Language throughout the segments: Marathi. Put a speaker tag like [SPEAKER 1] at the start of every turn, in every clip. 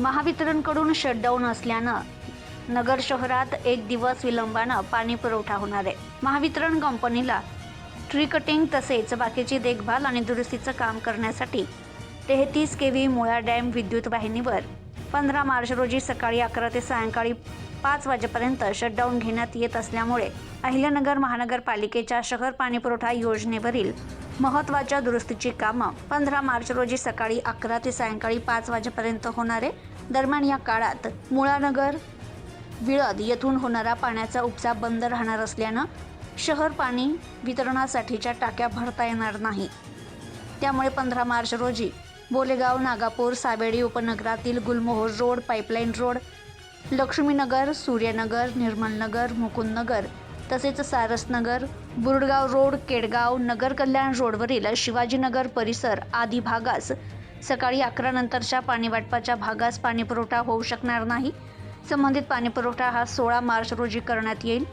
[SPEAKER 1] महावितरणकडून शटडाऊन असल्यानं नगर शहरात एक दिवस विलंबानं पाणी पुरवठा होणार आहे। महावितरण कंपनीला ट्री कटिंग तसेच बाकीची देखभाल आणि दुरुस्तीचं काम करण्यासाठी 33 kV मुळा डॅम विद्युत वाहिनीवर 15 मार्च रोजी सकाळी 11 ते सायंकाळी 5 वाजेपर्यंत शटडाऊन घेण्यात येत असल्यामुळे अहिल्यानगर महानगरपालिकेच्या शहर पाणीपुरवठा योजनेवरील महत्त्वाच्या दुरुस्तीची कामं 15 मार्च रोजी सकाळी 11 ते सायंकाळी 5 वाजेपर्यंत होणार आहे। दरम्यान या काळात मुळानगर विळद येथून होणारा पाण्याचा उपसा बंद राहणार असल्यानं शहर पाणी वितरणासाठीच्या टाक्या भरता येणार नाही। त्यामुळे 15 मार्च रोजी बोलेगाव, नागापूर, सावेडी उपनगरातील गुलमोहर road, pipeline road, Laxminagar, Suryanagar, Nirmalnagar, Mukundnagar तसेच सारसनगर, बुरडगाव रोड, केडगाव, नगर कल्याण रोडवरील शिवाजीनगर परिसर आदी भागास सकाळी 11 नंतरच्या पाणीवाटपाच्या भागास पाणीपुरवठा होऊ शकणार नाही। संबंधित पाणीपुरवठा हा 16 मार्च रोजी करण्यात येईल।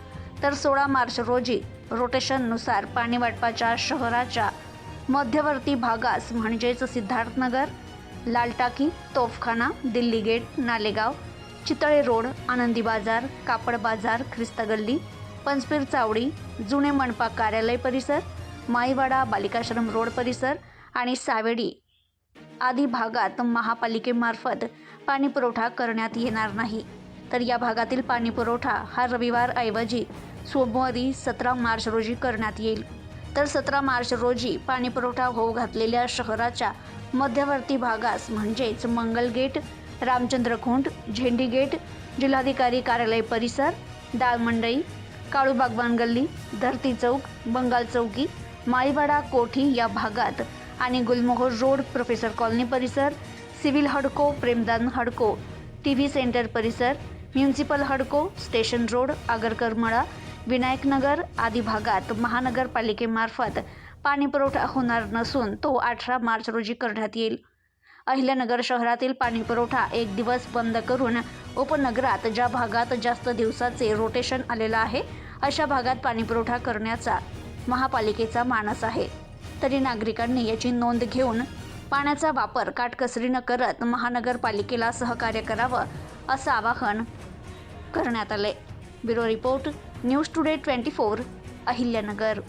[SPEAKER 1] तर 16 मार्च रोजी रोटेशननुसार पाणीवाटपाच्या शहराच्या मध्यवर्ती भागास म्हणजेच सिद्धार्थनगर, लालटाकी, तोफखाना, दिल्ली गेट, नालेगाव, चितळे रोड, आनंदी बाजार, कापड बाजार, ख्रिस्त गल्ली, पंचपीर चावडी, जुने मनपा कार्यालय परिसर, माईवाडा, बालिकाश्रम रोड परिसर आणि सावेडी आदी भागात महापालिकेमार्फत पाणीपुरवठा करण्यात येणार नाही। तर या भागातील पाणीपुरवठा हा रविवारऐवजी सोमवारी 17 मार्च रोजी करण्यात येईल। तर 17 मार्च रोजी पाणीपुरवठा होऊ घातलेल्या शहराच्या मध्यवर्ती भागास म्हणजेच मंगल गेट, रामचंद्र खुंट, झेंडी गेट, जिल्हाधिकारी कार्यालय परिसर, दाळमंडई, काळू बागवान गल्ली, धरती चौक, बंगाल चौकी, माईवाडा कोठी या भागात आणि गुलमोहर रोड, प्रोफेसर कॉलनी परिसर, सिव्हिल हडको, प्रेमदान हडको, टीव्ही सेंटर परिसर, म्युनिसिपल हडको, स्टेशन रोड, आगरकर मळा, विनायकनगर आदी भागात महानगरपालिकेमार्फत पाणीपुरवठा होणार नसून तो 18 मार्च रोजी करण्यात येईल। अहिल्यानगर शहरातील पाणीपुरवठा एक दिवस बंद करून उपनगरात ज्या भागात जास्त दिवसाचे रोटेशन आलेलं आहे अशा भागात पाणीपुरवठा करण्याचा महापालिकेचा मानस आहे। तरी नागरिकांनी याची नोंद घेऊन पाण्याचा वापर काटकसरीनं करत महानगरपालिकेला सहकार्य करावं असं आवाहन करण्यात आले। Bureau report, news today 24, Ahilyanagar.